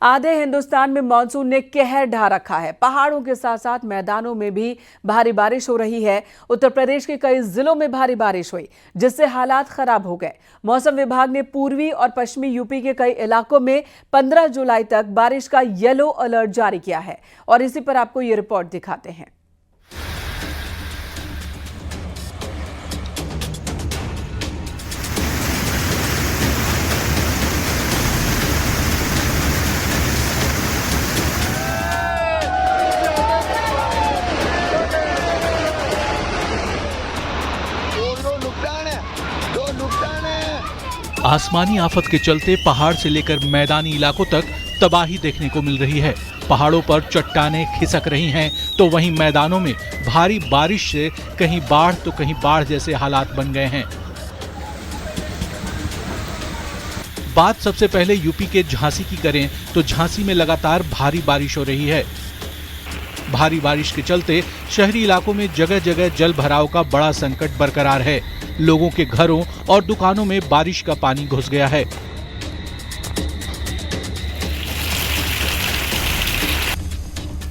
आधे हिंदुस्तान में मानसून ने कहर ढा रखा है। पहाड़ों के साथ साथ मैदानों में भी भारी बारिश हो रही है। उत्तर प्रदेश के कई जिलों में भारी बारिश हुई, जिससे हालात खराब हो गए। मौसम विभाग ने पूर्वी और पश्चिमी यूपी के कई इलाकों में 15 जुलाई तक बारिश का येलो अलर्ट जारी किया है और इसी पर आपको ये रिपोर्ट दिखाते हैं। आसमानी आफत के चलते पहाड़ से लेकर मैदानी इलाकों तक तबाही देखने को मिल रही है। पहाड़ों पर चट्टानें खिसक रही हैं, तो वहीं मैदानों में भारी बारिश से कहीं बाढ़ तो कहीं बाढ़ जैसे हालात बन गए हैं। बात सबसे पहले यूपी के झांसी की करें तो झांसी में लगातार भारी बारिश हो रही है। भारी बारिश के चलते शहरी इलाकों में जगह जगह जल भराव का बड़ा संकट बरकरार है। लोगों के घरों और दुकानों में बारिश का पानी घुस गया है।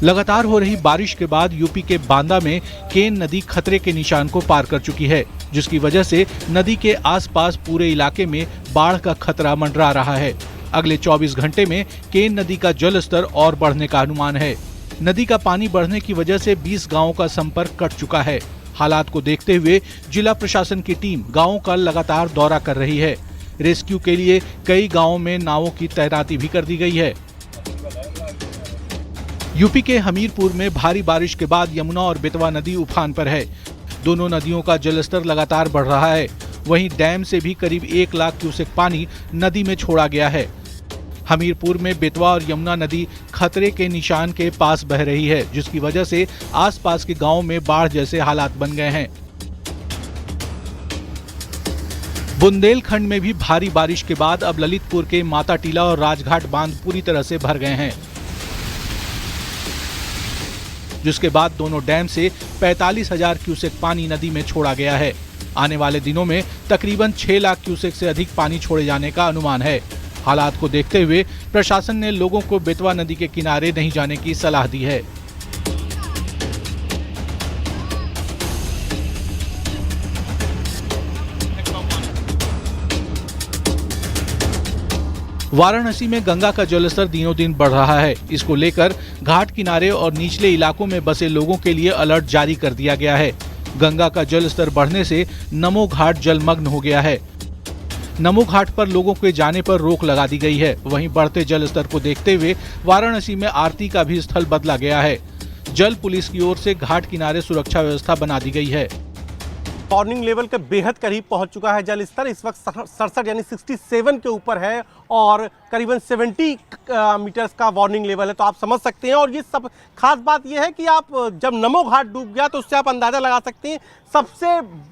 लगातार हो रही बारिश के बाद यूपी के बांदा में केन नदी खतरे के निशान को पार कर चुकी है, जिसकी वजह से नदी के आसपास पूरे इलाके में बाढ़ का खतरा मंडरा रहा है। अगले 24 घंटे में केन नदी का जल स्तर और बढ़ने का अनुमान है। नदी का पानी बढ़ने की वजह से 20 गांवों का संपर्क कट चुका है। हालात को देखते हुए जिला प्रशासन की टीम गांवों का लगातार दौरा कर रही है। रेस्क्यू के लिए कई गांवों में नावों की तैनाती भी कर दी गई है। यूपी के हमीरपुर में भारी बारिश के बाद यमुना और बेतवा नदी उफान पर है। दोनों नदियों का जलस्तर लगातार बढ़ रहा है। वहीं डैम से भी करीब 1 लाख क्यूसेक पानी नदी में छोड़ा गया है। हमीरपुर में बेतवा और यमुना नदी खतरे के निशान के पास बह रही है, जिसकी वजह से आसपास के गांवों में बाढ़ जैसे हालात बन गए हैं। बुंदेलखंड में भी भारी बारिश के बाद अब ललितपुर के माता टीला और राजघाट बांध पूरी तरह से भर गए हैं, जिसके बाद दोनों डैम से 45,000 क्यूसेक पानी नदी में छोड़ा गया है। आने वाले दिनों में तकरीबन 6 लाख क्यूसेक से अधिक पानी छोड़े जाने का अनुमान है। हालात को देखते हुए प्रशासन ने लोगों को बेतवा नदी के किनारे नहीं जाने की सलाह दी है। वाराणसी में गंगा का जलस्तर दिनों दिन बढ़ रहा है। इसको लेकर घाट किनारे और निचले इलाकों में बसे लोगों के लिए अलर्ट जारी कर दिया गया है। गंगा का जलस्तर बढ़ने से नमो घाट जलमग्न हो गया है। नमो घाट पर लोगों के जाने पर रोक लगा दी गई है। वहीं बढ़ते जल स्तर को देखते हुए वाराणसी में आरती का भी स्थल बदला गया है। जल पुलिस की ओर से घाट किनारे सुरक्षा व्यवस्था बना दी गई है। वार्निंग लेवल के बेहद करीब पहुंच चुका है जल स्तर। इस वक्त 67 यानी 67 के ऊपर है और करीबन 70 मीटर्स का वार्निंग लेवल है, तो आप समझ सकते हैं। और ये सब खास बात ये है कि आप जब नमो घाट डूब गया तो उससे आप अंदाजा लगा सकते हैं सबसे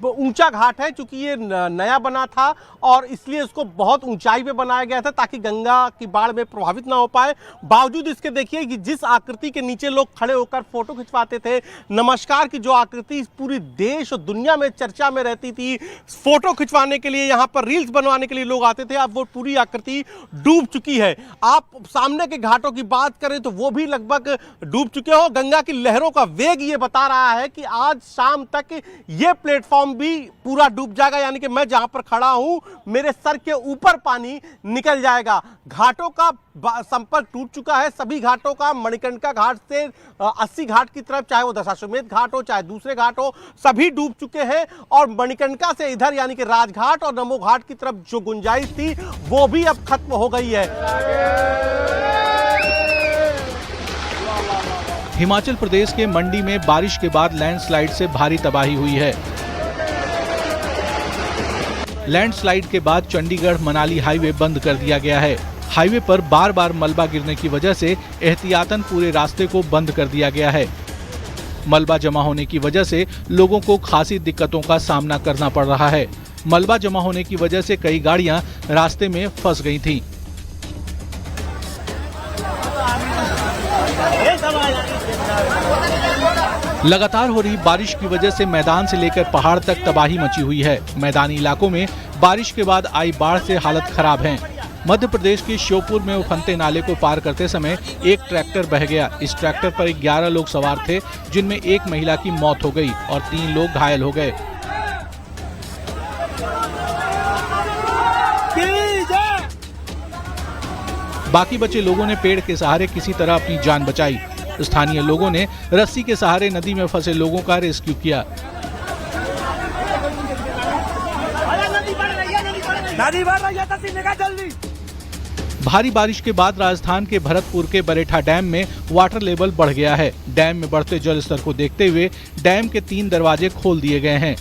ऊंचा घाट है, क्योंकि ये नया बना था और इसलिए इसको बहुत ऊंचाई पे बनाया गया था ताकि गंगा की बाढ़ में प्रभावित ना हो पाए। बावजूद इसके देखिए कि जिस आकृति के नीचे लोग खड़े होकर फोटो खिंचवाते थे, नमस्कार की जो आकृति पूरी देश और दुनिया में चर्चा में रहती थी, फोटो खिंचवाने के लिए, यहाँ पर रील्स बनवाने के लिए लोग आते थे, अब वो पूरी आकृति डूब चुकी है। आप सामने के घाटों की बात करें तो वो भी लगभग डूब चुके हो। गंगा की लहरों का वेग ये बता रहा है कि आज शाम तक ये प्लेटफॉर्म भी पूरा डूब जाएगा, यानी कि मैं जहां पर खड़ा हूं मेरे सर के ऊपर पानी निकल जाएगा। घाटों का संपर्क टूट चुका है, सभी घाटों का। मणिकर्णिका घाट से 80 घाट की तरफ, चाहे वो दशाश्वमेध घाट हो चाहे दूसरे घाट हो, सभी डूब चुके हैं। और मणिकर्णिका से इधर यानी कि राजघाट और नमो घाट की तरफ जो गुंजाइश थी वो भी अब खत्म हो गई है। हिमाचल प्रदेश के मंडी में बारिश के बाद लैंडस्लाइड से भारी तबाही हुई है। लैंडस्लाइड के बाद चंडीगढ़ मनाली हाईवे बंद कर दिया गया है। हाईवे पर बार बार मलबा गिरने की वजह से एहतियातन पूरे रास्ते को बंद कर दिया गया है। मलबा जमा होने की वजह से लोगों को खासी दिक्कतों का सामना करना पड़ रहा है। मलबा जमा होने की वजह से कई गाड़ियां रास्ते में फंस गई थीं। लगातार हो रही बारिश की वजह से मैदान से लेकर पहाड़ तक तबाही मची हुई है। मैदानी इलाकों में बारिश के बाद आई बाढ़ से हालत खराब है। मध्य प्रदेश के श्योपुर में उफनते नाले को पार करते समय एक ट्रैक्टर बह गया। इस ट्रैक्टर पर 11 लोग सवार थे, जिनमें एक महिला की मौत हो गई और 3 लोग घायल हो गए। बाकी बचे लोगों ने पेड़ के सहारे किसी तरह अपनी जान बचाई। स्थानीय लोगों ने रस्सी के सहारे नदी में फंसे लोगों का रेस्क्यू किया। भारी बारिश के बाद राजस्थान के भरतपुर के बरेठा डैम में वाटर लेवल बढ़ गया है। डैम में बढ़ते जल स्तर को देखते हुए डैम के 3 दरवाजे खोल दिए गए हैं।